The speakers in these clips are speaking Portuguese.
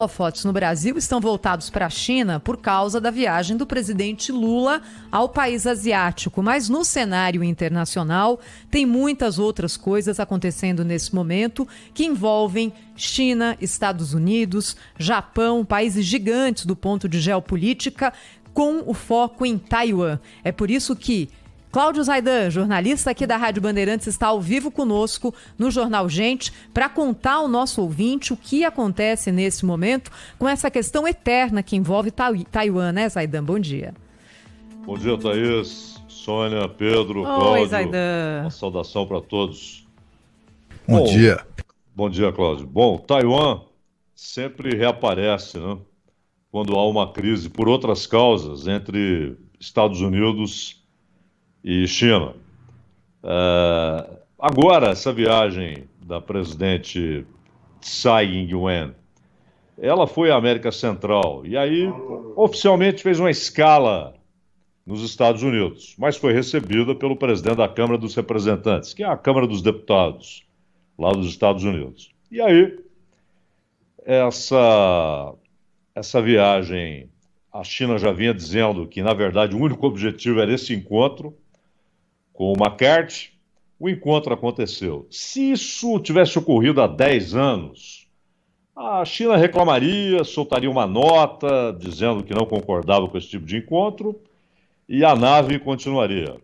Holofotes no Brasil estão voltados para a China por causa da viagem do presidente Lula ao país asiático. Mas no cenário internacional tem muitas outras coisas acontecendo nesse momento que envolvem China, Estados Unidos, Japão, países gigantes do ponto de geopolítica, com o foco em Taiwan. É por isso que Cláudio Zaidan, jornalista aqui da Rádio Bandeirantes, está ao vivo conosco no Jornal Gente para contar ao nosso ouvinte o que acontece nesse momento com essa questão eterna que envolve Taiwan, né, Zaidan? Bom dia. Bom dia, Thaís, Sônia, Pedro, Oi, Cláudio. Zaidan. Uma saudação para todos. Bom dia. Bom dia, Cláudio. Bom, Taiwan sempre reaparece, né? Quando há uma crise por outras causas entre Estados Unidos e China. Agora, essa viagem da presidente Tsai Ing-wen, ela foi à América Central e aí oficialmente fez uma escala nos Estados Unidos, mas foi recebida pelo presidente da Câmara dos Representantes, que é a Câmara dos Deputados, lá dos Estados Unidos. E aí, essa viagem, a China já vinha dizendo que, na verdade, o único objetivo era esse encontro com o McCarthy. O encontro aconteceu. Se isso tivesse ocorrido há 10 anos, a China reclamaria, soltaria uma nota dizendo que não concordava com esse tipo de encontro e a nave continuaria.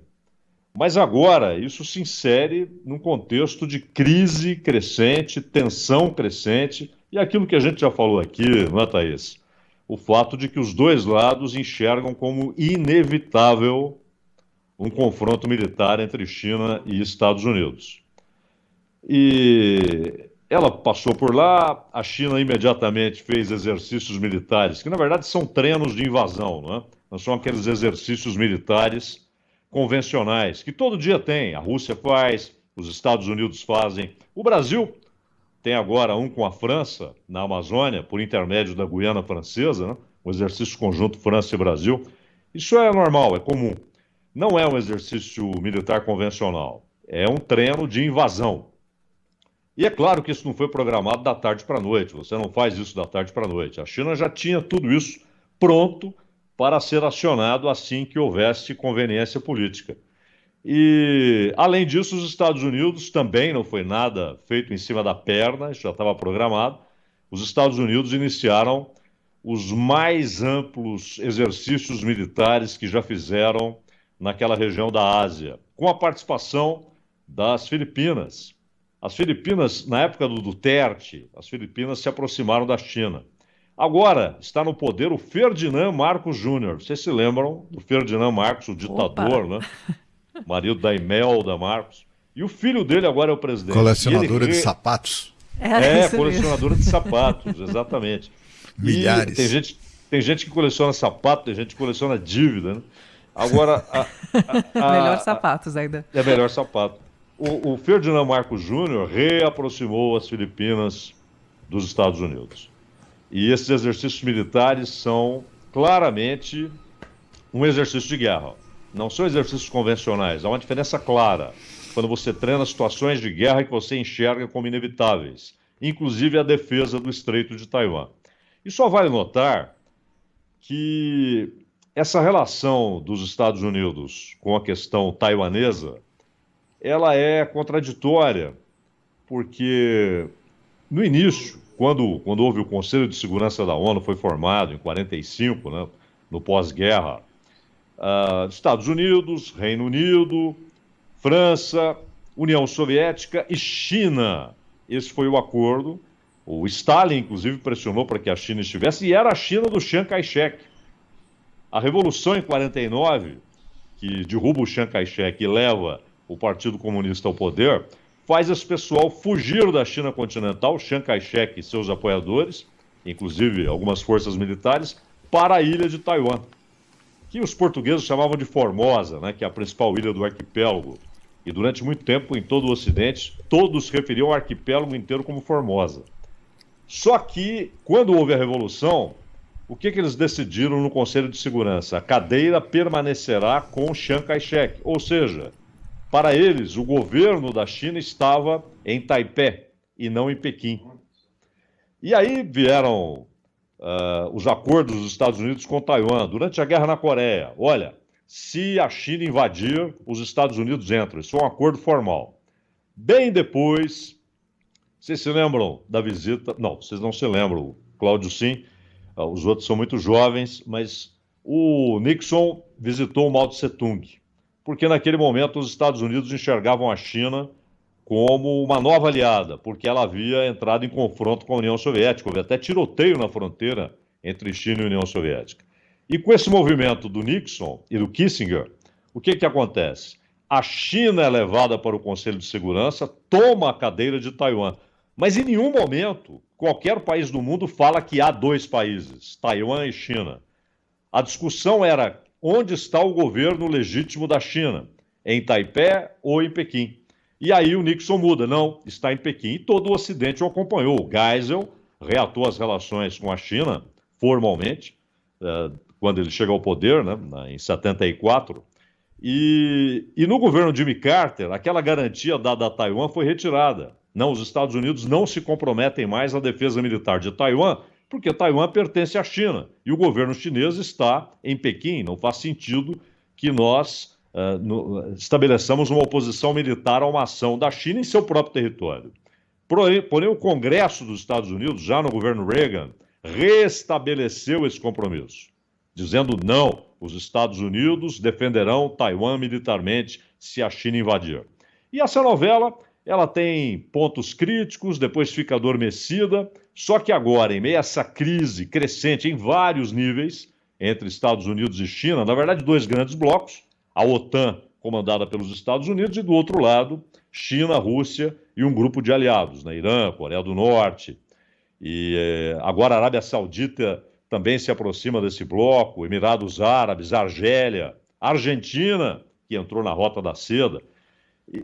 Mas agora isso se insere num contexto de crise crescente, tensão crescente e aquilo que a gente já falou aqui, não é, Thaís? O fato de que os dois lados enxergam como inevitável um confronto militar entre China e Estados Unidos. E ela passou por lá, a China imediatamente fez exercícios militares, que na verdade são treinos de invasão, não é? Não são aqueles exercícios militares convencionais, que todo dia tem, a Rússia faz, os Estados Unidos fazem. O Brasil tem agora um com a França, na Amazônia, por intermédio da Guiana Francesa, né? Um exercício conjunto França e Brasil. Isso é normal, é comum. Não é um exercício militar convencional, é um treino de invasão. E é claro que isso não foi programado da tarde para a noite, você não faz isso da tarde para a noite. A China já tinha tudo isso pronto para ser acionado assim que houvesse conveniência política. E, além disso, os Estados Unidos também não foi nada feito em cima da perna, isso já estava programado. Os Estados Unidos iniciaram os mais amplos exercícios militares que já fizeram naquela região da Ásia, com a participação das Filipinas. As Filipinas, na época do Duterte, as Filipinas se aproximaram da China. Agora está no poder o Ferdinand Marcos Júnior. Vocês se lembram do Ferdinand Marcos, o ditador, Opa, né? Marido da Imelda Marcos. E o filho dele agora é o presidente. Colecionadora de sapatos. Colecionadora de sapatos, exatamente. Milhares. E tem gente que coleciona sapato, tem gente que coleciona dívida, né? Agora, melhor sapatos ainda. é melhor sapato. O Ferdinand Marcos Júnior reaproximou as Filipinas dos Estados Unidos. E esses exercícios militares são claramente um exercício de guerra. Não são exercícios convencionais. Há uma diferença clara quando você treina situações de guerra que você enxerga como inevitáveis, inclusive a defesa do Estreito de Taiwan. E só vale notar que essa relação dos Estados Unidos com a questão taiwanesa, ela é contraditória, porque no início, quando houve o Conselho de Segurança da ONU, foi formado em 45, né, no pós-guerra, Estados Unidos, Reino Unido, França, União Soviética e China. Esse foi o acordo. O Stalin, inclusive, pressionou para que a China estivesse, e era a China do Chiang Kai-shek. A Revolução em 49, que derruba o Chiang Kai-shek e leva o Partido Comunista ao poder, faz esse pessoal fugir da China continental, Chiang Kai-shek e seus apoiadores, inclusive algumas forças militares, para a ilha de Taiwan, que os portugueses chamavam de Formosa, né, que é a principal ilha do arquipélago. E durante muito tempo, em todo o Ocidente, todos referiam o arquipélago inteiro como Formosa. Só que, quando houve a Revolução, o que eles decidiram no Conselho de Segurança? A cadeira permanecerá com Chiang Kai-shek, ou seja, para eles, o governo da China estava em Taipei e não em Pequim. E aí vieram os acordos dos Estados Unidos com Taiwan, durante a guerra na Coreia. Olha, se a China invadir, os Estados Unidos entram. Isso é um acordo formal. Bem depois, vocês se lembram da visita? Não, vocês não se lembram. O Cláudio sim, os outros são muito jovens, mas o Nixon visitou o Mao Tse-tung, porque naquele momento os Estados Unidos enxergavam a China como uma nova aliada, porque ela havia entrado em confronto com a União Soviética. Houve até tiroteio na fronteira entre China e União Soviética. E com esse movimento do Nixon e do Kissinger, o que acontece? A China é levada para o Conselho de Segurança, toma a cadeira de Taiwan. Mas em nenhum momento, qualquer país do mundo fala que há dois países, Taiwan e China. A discussão era onde está o governo legítimo da China, em Taipei ou em Pequim. E aí o Nixon muda, não, está em Pequim. E todo o Ocidente o acompanhou. O Geisel reatou as relações com a China, formalmente, quando ele chega ao poder, né, em 74. E no governo Jimmy Carter, aquela garantia dada a Taiwan foi retirada. Não, os Estados Unidos não se comprometem mais à defesa militar de Taiwan, porque Taiwan pertence à China. E o governo chinês está em Pequim. Não faz sentido que nós estabeleçamos uma oposição militar a uma ação da China em seu próprio território. Porém, o Congresso dos Estados Unidos, já no governo Reagan, restabeleceu esse compromisso, dizendo não, os Estados Unidos defenderão Taiwan militarmente se a China invadir. E essa novela, ela tem pontos críticos, depois fica adormecida, só que agora, em meio a essa crise crescente em vários níveis, entre Estados Unidos e China, na verdade, dois grandes blocos, a OTAN, comandada pelos Estados Unidos, e do outro lado, China, Rússia e um grupo de aliados, né? Irã, Coreia do Norte. E agora a Arábia Saudita também se aproxima desse bloco, Emirados Árabes, Argélia, Argentina, que entrou na Rota da Seda.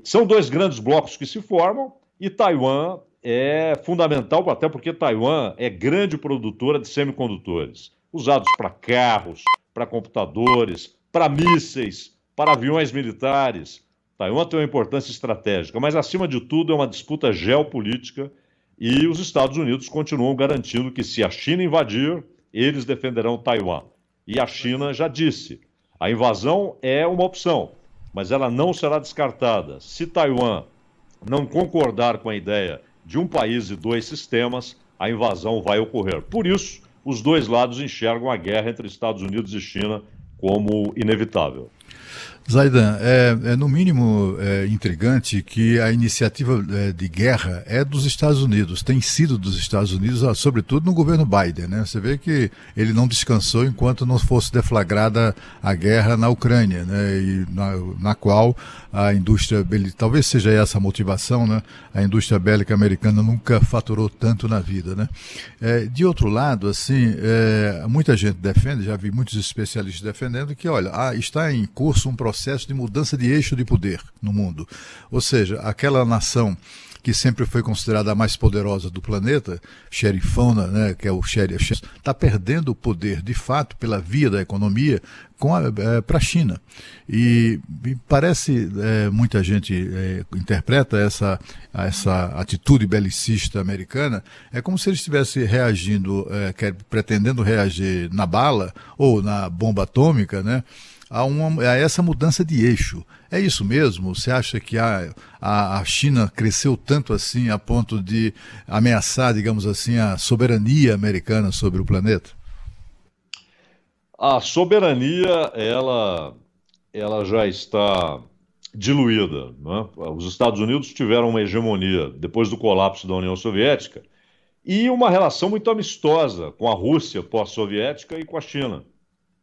São dois grandes blocos que se formam e Taiwan é fundamental, até porque Taiwan é grande produtora de semicondutores, usados para carros, para computadores, para mísseis, para aviões militares. Taiwan tem uma importância estratégica, mas acima de tudo é uma disputa geopolítica e os Estados Unidos continuam garantindo que se a China invadir, eles defenderão Taiwan. E a China já disse, a invasão é uma opção, mas ela não será descartada. Se Taiwan não concordar com a ideia de um país e dois sistemas, a invasão vai ocorrer. Por isso, os dois lados enxergam a guerra entre Estados Unidos e China como inevitável. Zaidan, é no mínimo intrigante que a iniciativa de guerra é dos Estados Unidos, tem sido dos Estados Unidos, sobretudo no governo Biden, né? Você vê que ele não descansou enquanto não fosse deflagrada a guerra na Ucrânia, né? E na qual a indústria bélica, talvez seja essa a motivação, né? A indústria bélica americana nunca faturou tanto na vida, né? De outro lado, assim, muita gente defende, já vi muitos especialistas defendendo que, olha, está em curso um processo de mudança de eixo de poder no mundo. Ou seja, aquela nação que sempre foi considerada a mais poderosa do planeta, xerifona, né, que é o xerife, está perdendo o poder, de fato, pela via da economia, para a China. E parece, muita gente interpreta essa atitude belicista americana, é como se ele estivesse reagindo, pretendendo reagir na bala ou na bomba atômica, né, a essa mudança de eixo. É isso mesmo? Você acha que a China cresceu tanto assim a ponto de ameaçar, digamos assim, a soberania americana sobre o planeta? A soberania, ela já está diluída, né? Os Estados Unidos tiveram uma hegemonia depois do colapso da União Soviética e uma relação muito amistosa com a Rússia pós-soviética e com a China.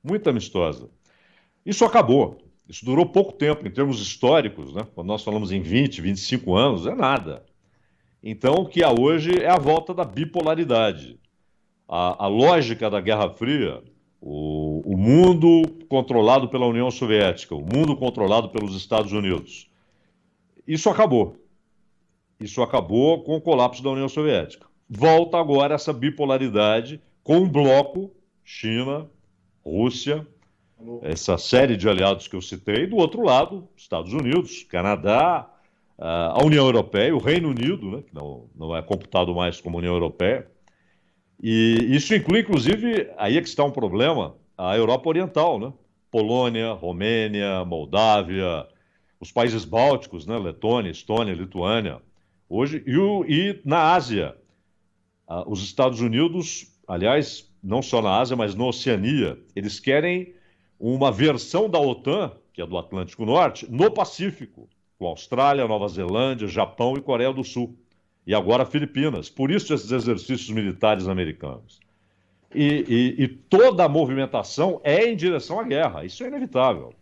Muito amistosa. Isso acabou. Isso durou pouco tempo em termos históricos, né? Quando nós falamos em 20, 25 anos, é nada. Então, o que há hoje é a volta da bipolaridade. A lógica da Guerra Fria, o mundo controlado pela União Soviética, o mundo controlado pelos Estados Unidos, isso acabou. Isso acabou com o colapso da União Soviética. Volta agora essa bipolaridade com um bloco, China, Rússia, essa série de aliados que eu citei, do outro lado, Estados Unidos, Canadá, a União Europeia, o Reino Unido, né, que não é computado mais como União Europeia. E isso inclui, inclusive, aí é que está um problema, a Europa Oriental, né? Polônia, Romênia, Moldávia, os países bálticos, né? Letônia, Estônia, Lituânia. Hoje, e na Ásia, os Estados Unidos, aliás, não só na Ásia, mas na Oceania, eles querem uma versão da OTAN, que é do Atlântico Norte, no Pacífico, com Austrália, Nova Zelândia, Japão e Coreia do Sul. E agora Filipinas. Por isso esses exercícios militares americanos. E toda a movimentação é em direção à guerra. Isso é inevitável.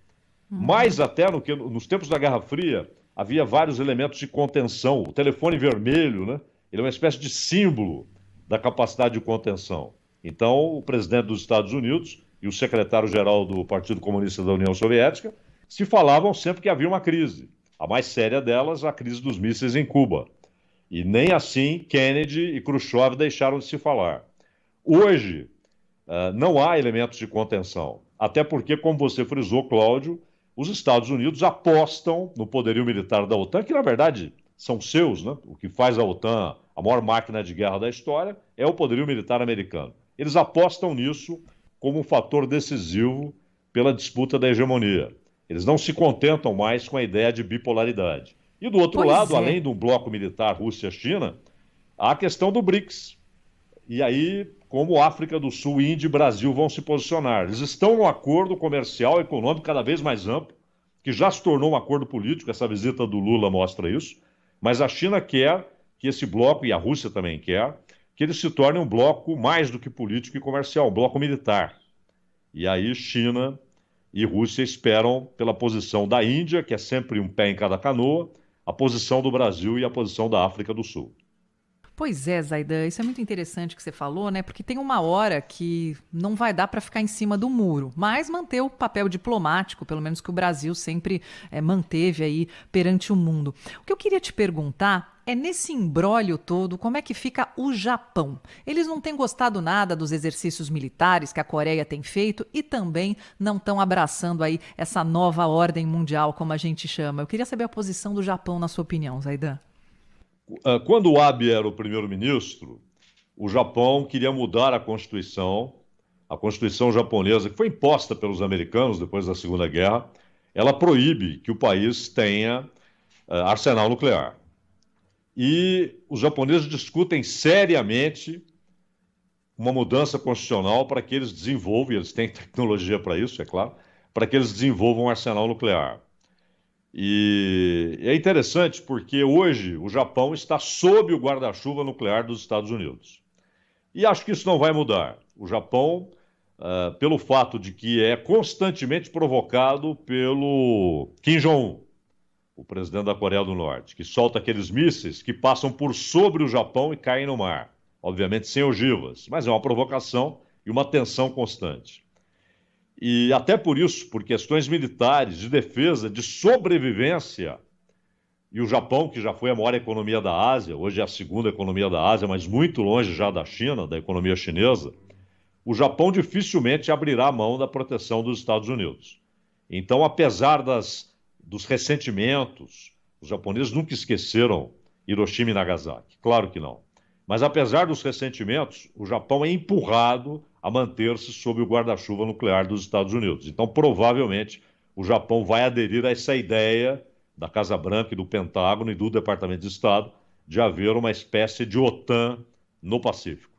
Mais até no que nos tempos da Guerra Fria, havia vários elementos de contenção. O telefone vermelho, né? Ele é uma espécie de símbolo da capacidade de contenção. Então, o presidente dos Estados Unidos e o secretário-geral do Partido Comunista da União Soviética se falavam sempre que havia uma crise. A mais séria delas, a crise dos mísseis em Cuba. E nem assim Kennedy e Khrushchev deixaram de se falar. Hoje, não há elementos de contenção. Até porque, como você frisou, Cláudio, os Estados Unidos apostam no poderio militar da OTAN, que na verdade são seus, né? O que faz a OTAN a maior máquina de guerra da história é o poderio militar americano. Eles apostam nisso como um fator decisivo pela disputa da hegemonia. Eles não se contentam mais com a ideia de bipolaridade. E do outro lado, além do bloco militar Rússia-China, há a questão do BRICS. E aí, como África do Sul, Índia e Brasil vão se posicionar? Eles estão num acordo comercial e econômico cada vez mais amplo, que já se tornou um acordo político, essa visita do Lula mostra isso, mas a China quer que esse bloco, e a Rússia também quer, que ele se torne um bloco mais do que político e comercial, um bloco militar. E aí China e Rússia esperam pela posição da Índia, que é sempre um pé em cada canoa, a posição do Brasil e a posição da África do Sul. Pois é, Zaidan, isso é muito interessante que você falou, né? Porque tem uma hora que não vai dar para ficar em cima do muro, mas manter o papel diplomático, pelo menos que o Brasil sempre manteve aí perante o mundo. O que eu queria te perguntar é, nesse imbróglio todo, como é que fica o Japão? Eles não têm gostado nada dos exercícios militares que a Coreia tem feito e também não estão abraçando aí essa nova ordem mundial, como a gente chama. Eu queria saber a posição do Japão, na sua opinião, Zaidan. Quando o Abe era o primeiro-ministro, o Japão queria mudar a Constituição japonesa, que foi imposta pelos americanos depois da Segunda Guerra, ela proíbe que o país tenha arsenal nuclear. E os japoneses discutem seriamente uma mudança constitucional para que eles desenvolvam, e eles têm tecnologia para isso, é claro, para que eles desenvolvam um arsenal nuclear. E é interessante porque hoje o Japão está sob o guarda-chuva nuclear dos Estados Unidos. E acho que isso não vai mudar. O Japão, pelo fato de que é constantemente provocado pelo Kim Jong-un, o presidente da Coreia do Norte, que solta aqueles mísseis que passam por sobre o Japão e caem no mar. Obviamente sem ogivas, mas é uma provocação e uma tensão constante. E até por isso, por questões militares, de defesa, de sobrevivência, e o Japão, que já foi a maior economia da Ásia, hoje é a segunda economia da Ásia, mas muito longe já da China, da economia chinesa, o Japão dificilmente abrirá mão da proteção dos Estados Unidos. Então, apesar dos ressentimentos, os japoneses nunca esqueceram Hiroshima e Nagasaki, claro que não. Mas apesar dos ressentimentos, o Japão é empurrado a manter-se sob o guarda-chuva nuclear dos Estados Unidos. Então, provavelmente, o Japão vai aderir a essa ideia da Casa Branca e do Pentágono e do Departamento de Estado de haver uma espécie de OTAN no Pacífico.